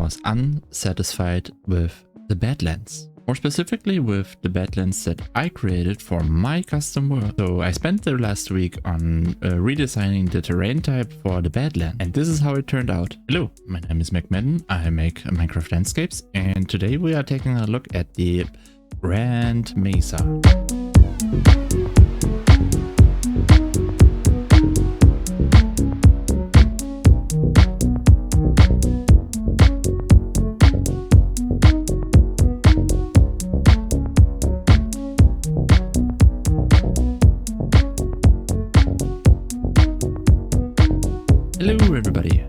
was unsatisfied with the Badlands. More specifically with the Badlands that I created for my custom world. So I spent the last week on redesigning the terrain type for the Badlands, and this is how it turned out. Hello, my name is McMadden, I make Minecraft landscapes, and today we are taking a look at the Grand Mesa. Hello everybody,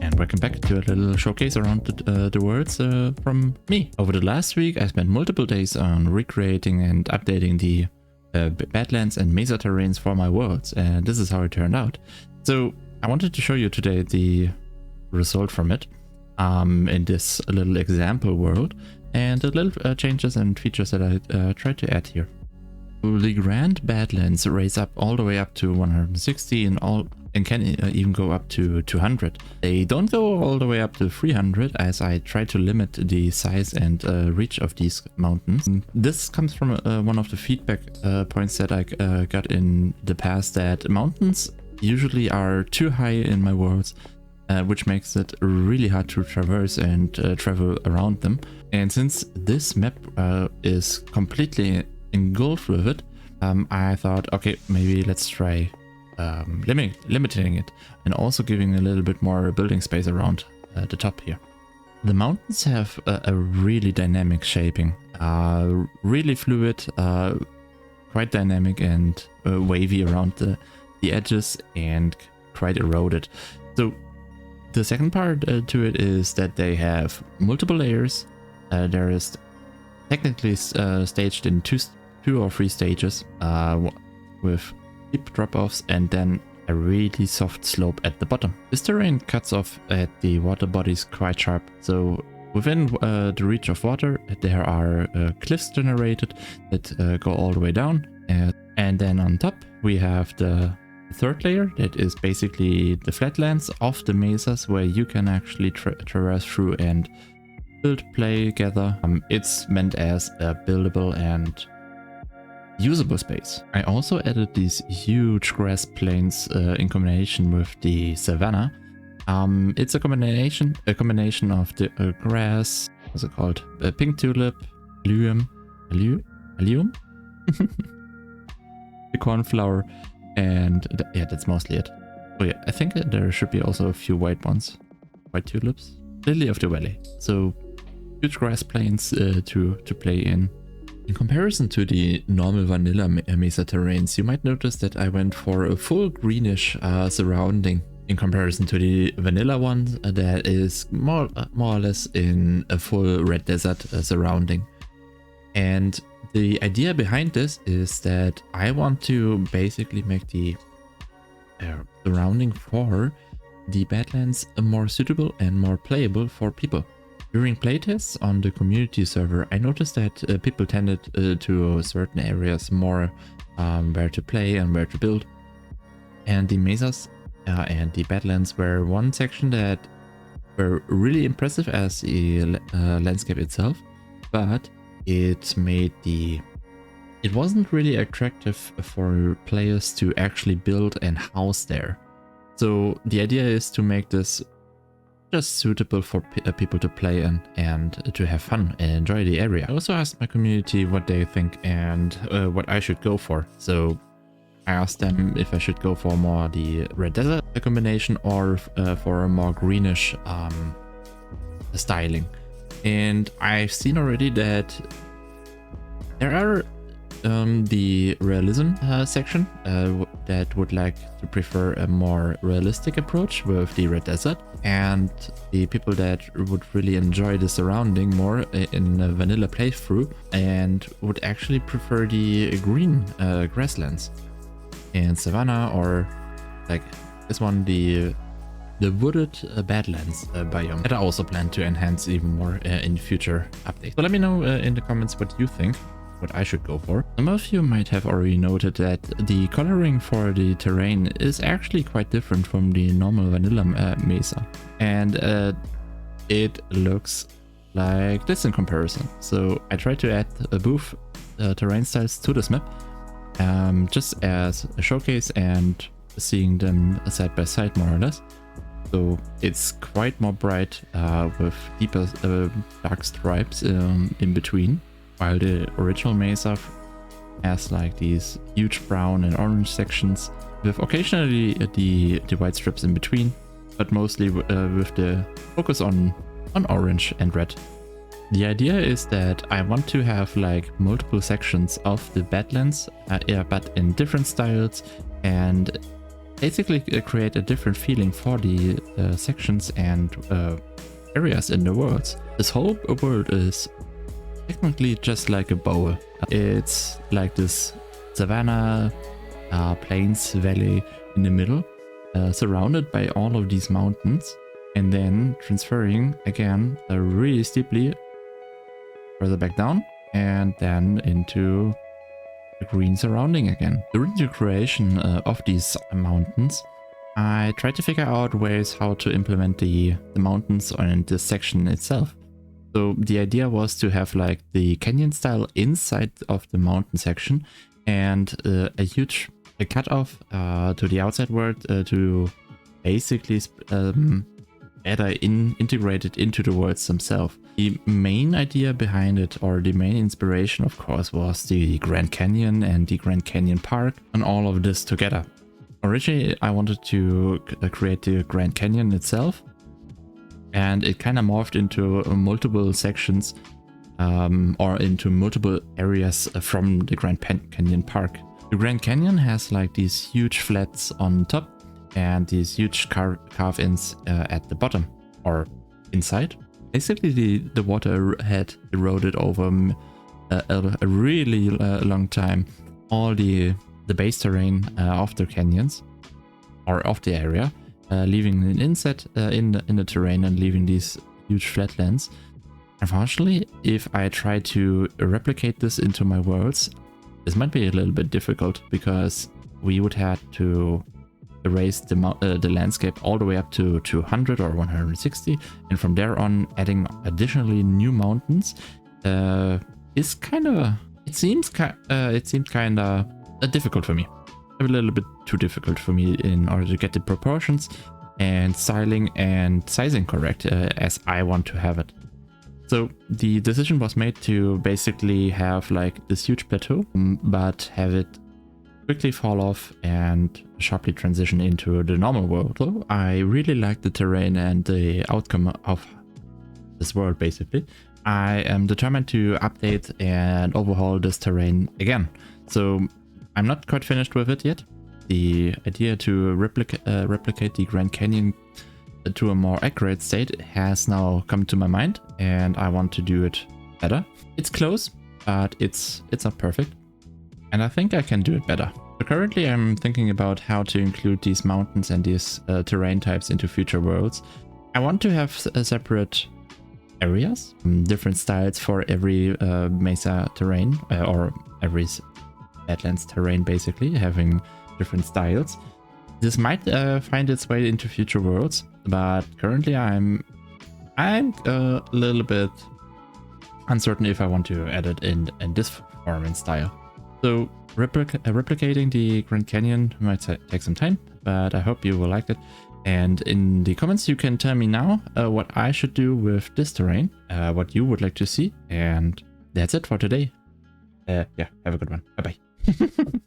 and welcome back to a little showcase around the worlds from me. Over the last week I spent multiple days on recreating and updating the Badlands and Mesa terrains for my worlds, and this is how it turned out. So I wanted to show you today the result from it in this little example world, and the little changes and features that I tried to add here. The Grand Badlands raise up all the way up to 160 and can even go up to 200. They don't go all the way up to 300 as I try to limit the size and reach of these mountains. This comes from one of the feedback points that I got in the past, that mountains usually are too high in my worlds, which makes it really hard to traverse and travel around them. And since this map is completely engulfed with it, I thought, okay, maybe let's try limiting it and also giving a little bit more building space around the top here. The mountains have a really dynamic shaping, really fluid, quite dynamic and wavy around the edges and quite eroded. So the second part to it is that they have multiple layers. There is technically staged in two or three stages with steep drop-offs and then a really soft slope at the bottom. This terrain cuts off at the water bodies quite sharp, so within the reach of water there are cliffs generated that go all the way down, and then on top we have the third layer that is basically the flatlands of the mesas where you can actually traverse through and build, play, gather. It's meant as a buildable and usable space. I also added these huge grass plains in combination with the savanna. It's a combination of the grass, what's it called? Pink tulip, allium, the cornflower, and yeah, that's mostly it. Oh yeah, I think there should be also a few white ones, white tulips, lily of the valley. So huge grass plains to play in. In comparison to the normal vanilla mesa terrains, you might notice that I went for a full greenish surrounding in comparison to the vanilla one that is more or less in a full red desert surrounding. And the idea behind this is that I want to basically make the surrounding for the Badlands more suitable and more playable for people. During playtests on the community server, I noticed that people tended to certain areas more where to play and where to build. And the mesas and the Badlands were one section that were really impressive as the landscape itself, but it wasn't really attractive for players to actually build and house there. So the idea is to make this just suitable for people to play and to have fun and enjoy the area. I also asked my community what they think and what I should go for. So I asked them if I should go for more the red desert combination or for a more greenish styling. And I've seen already that there are the realism section that would like to prefer a more realistic approach with the red desert, and the people that would really enjoy the surrounding more in a vanilla playthrough and would actually prefer the green grasslands and savanna, or like this one, the wooded Badlands biome that I also plan to enhance even more in future updates. So let me know in the comments what you think, what I should go for. Some of you might have already noted that the coloring for the terrain is actually quite different from the normal vanilla mesa, and it looks like this in comparison. So I tried to add both terrain styles to this map, just as a showcase and seeing them side by side more or less. So it's quite more bright with deeper dark stripes in between, while the original Mesa has like these huge brown and orange sections with occasionally the white strips in between, but mostly with the focus on orange and red. The idea is that I want to have like multiple sections of the Badlands, but in different styles, and basically create a different feeling for the sections and areas in the worlds. This whole world is technically just like a bowl. It's like this savanna, plains, valley in the middle, surrounded by all of these mountains, and then transferring again really steeply further back down and then into the green surrounding again. During the creation of these mountains, I tried to figure out ways how to implement the mountains on this section itself. So the idea was to have like the canyon style inside of the mountain section and a huge cutoff to the outside world to basically integrate it into the worlds themselves. The main idea behind it, or the main inspiration of course, was the Grand Canyon and the Grand Canyon Park and all of this together. Originally I wanted to create the Grand Canyon itself, and it kind of morphed into multiple sections or into multiple areas from the Grand Canyon Park. The Grand Canyon has like these huge flats on top and these huge carve-ins at the bottom or inside. Basically the water had eroded over a really long time all the base terrain of the canyons or of the area, leaving an inset in the terrain and leaving these huge flatlands. Unfortunately, if I try to replicate this into my worlds, this might be a little bit difficult because we would have to erase the landscape all the way up to 200 or 160, and from there on adding additionally new mountains is kind of, it seems kind of difficult for me. A little bit too difficult for me in order to get the proportions and styling and sizing correct as I want to have it. So the decision was made to basically have like this huge plateau, but have it quickly fall off and sharply transition into the normal world. So I really like the terrain and the outcome of this world basically. I am determined to update and overhaul this terrain again. So I'm not quite finished with it yet. The idea to replicate the Grand Canyon to a more accurate state has now come to my mind, and I want to do it better. It's close, but it's not perfect, and I think I can do it better. So currently I'm thinking about how to include these mountains and these terrain types into future worlds. I want to have separate areas, different styles for every Mesa terrain or every Badlands terrain, basically having different styles. This might find its way into future worlds, but currently I'm a little bit uncertain if I want to add it in this form and style. So replicating the Grand Canyon might take some time, but I hope you will like it. And in the comments you can tell me now what I should do with this terrain, what you would like to see, and that's it for today. Yeah, have a good one. Bye bye.